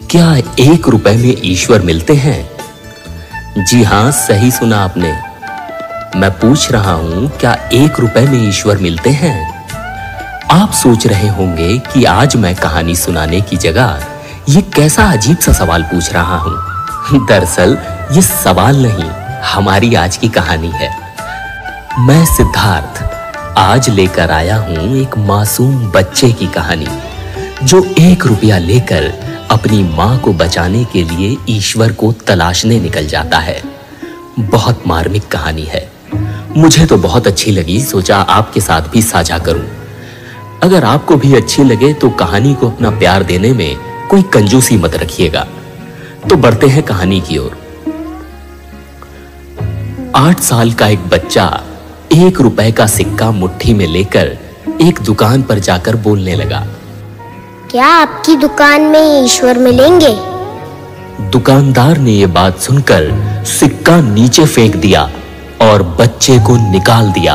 क्या 1 रुपए में ईश्वर मिलते हैं? जी हां, सही सुना आपने। मैं पूछ रहा हूं, क्या 1 रुपए में ईश्वर मिलते हैं? आप सोच रहे होंगे कि आज मैं कहानी सुनाने की जगह ये कैसा अजीब सा सवाल पूछ रहा हूं। दरअसल ये सवाल नहीं, हमारी आज की कहानी है। मैं सिद्धार्थ आज लेकर आया हूं एक मासूम बच्चे की कहानी, जो 1 रुपया लेकर अपनी मां को बचाने के लिए ईश्वर को तलाशने निकल जाता है। बहुत मार्मिक कहानी है। मुझे तो बहुत अच्छी लगी, सोचा आपके साथ भी साझा करूं। अगर आपको भी अच्छी लगे तो कहानी को अपना प्यार देने में कोई कंजूसी मत रखिएगा। तो बढ़ते हैं कहानी की ओर। 8 साल का एक बच्चा 1 रुपए का सिक्का मुट्ठी में लेकर एक दुकान पर जाकर बोलने लगा, क्या आपकी दुकान में ईश्वर मिलेंगे? दुकानदार ने यह बात सुनकर सिक्का नीचे फेंक दिया और बच्चे को निकाल दिया।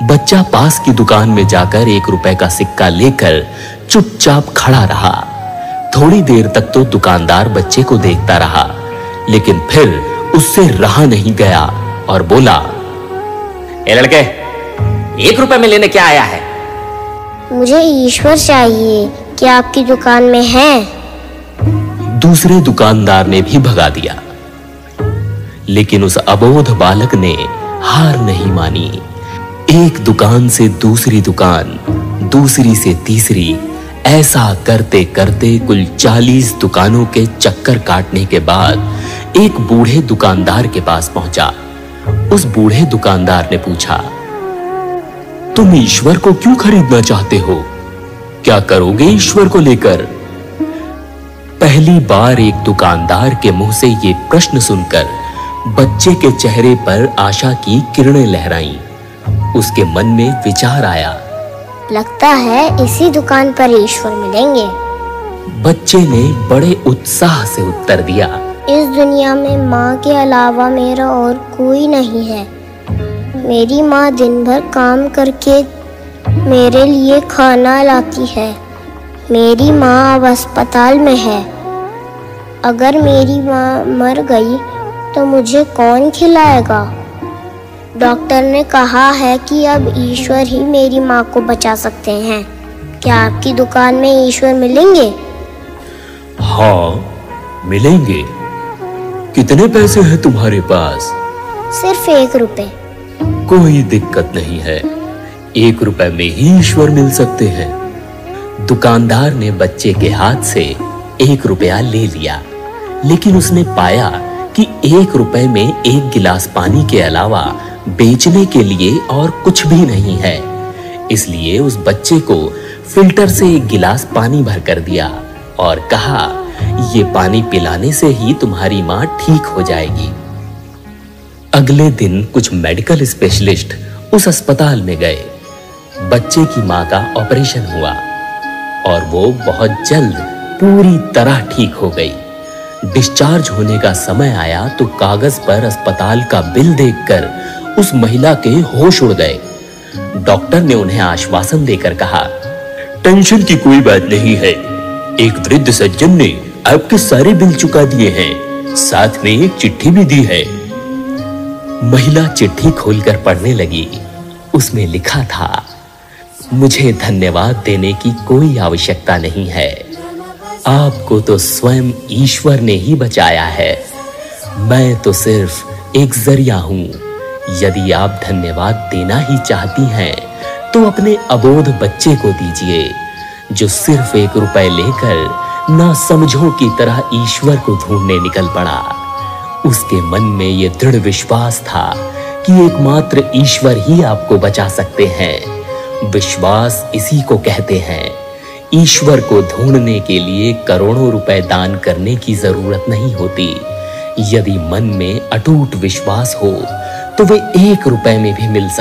बच्चा पास की दुकान में जाकर 1 रुपए का सिक्का लेकर चुपचाप खड़ा रहा। थोड़ी देर तक तो दुकानदार बच्चे को देखता रहा, लेकिन फिर उससे रहा नहीं गया और बोला, ए लड़के, 1 रुपए में लेने क्या आया है? मुझे ईश्वर चाहिए, क्या आपकी दुकान में है? दूसरे दुकानदार ने भी भगा दिया, लेकिन उस अबोध बालक ने हार नहीं मानी। एक दुकान से दूसरी दुकान, दूसरी से तीसरी, ऐसा करते करते कुल 40 दुकानों के चक्कर काटने के बाद एक बूढ़े दुकानदार के पास पहुंचा। उस बूढ़े दुकानदार ने पूछा, तुम ईश्वर को क्यों खरीदना चाहते हो? क्या करोगे ईश्वर को लेकर? पहली बार एक दुकानदार के मुंह से ये प्रश्न सुनकर बच्चे के चेहरे पर आशा की किरणें लहराईं। उसके मन में विचार आया, लगता है इसी दुकान पर ईश्वर मिलेंगे। बच्चे ने बड़े उत्साह से उत्तर दिया, इस दुनिया में माँ के अलावा मेरा और कोई नहीं है। मेरी माँ दिन भर काम करके मेरे लिए खाना लाती है। मेरी माँ अब अस्पताल में है। अगर मेरी माँ मर गई तो मुझे कौन खिलाएगा? डॉक्टर ने कहा है कि अब ईश्वर ही मेरी माँ को बचा सकते हैं। क्या आपकी दुकान में ईश्वर मिलेंगे? हाँ, मिलेंगे। कितने पैसे हैं तुम्हारे पास? सिर्फ 1 रुपए। कोई दिक्कत नहीं है, 1 रुपए में ही ईश्वर मिल सकते हैं। दुकानदार ने बच्चे के हाथ से 1 रुपया ले लिया, लेकिन उसने पाया कि 1 रुपए में 1 गिलास पानी के अलावा बेचने के लिए और कुछ भी नहीं है। इसलिए उस बच्चे को फिल्टर से 1 गिलास पानी भर कर दिया और कहा, ये पानी पिलाने से ही तुम्हारी मां ठीक हो जाएगी। अगले दिन कुछ मेडिकल स्पेशलिस्ट उस अस्पताल में गए। बच्चे की मां का ऑपरेशन हुआ और वो बहुत जल्द पूरी तरह ठीक हो गई। डिस्चार्ज होने का समय आया तो कागज पर अस्पताल का बिल देखकर उस महिला के होश उड़ गए। डॉक्टर ने उन्हें आश्वासन देकर कहा, टेंशन की कोई बात नहीं है, एक वृद्ध सज्जन ने आपके सारे बिल चुका दिए हैं, साथ में एक चिट्ठी भी दी है। महिला चिट्ठी खोलकर पढ़ने लगी। उसमें लिखा था, मुझे धन्यवाद देने की कोई आवश्यकता नहीं है। आपको तो स्वयं ईश्वर ने ही बचाया है। मैं तो सिर्फ एक जरिया हूं। यदि आप धन्यवाद देना ही चाहती हैं, तो अपने अबोध बच्चे को दीजिए, जो सिर्फ 1 रुपए लेकर ना समझों की तरह ईश्वर को ढूंढने निकल पड़ा। उसके मन में यह दृढ़ विश्वास था कि एकमात्र ईश्वर ही आपको बचा सकते हैं। विश्वास इसी को कहते हैं। ईश्वर को ढूंढने के लिए करोड़ों रुपए दान करने की जरूरत नहीं होती। यदि मन में अटूट विश्वास हो तो वे 1 रुपए में भी मिल सकते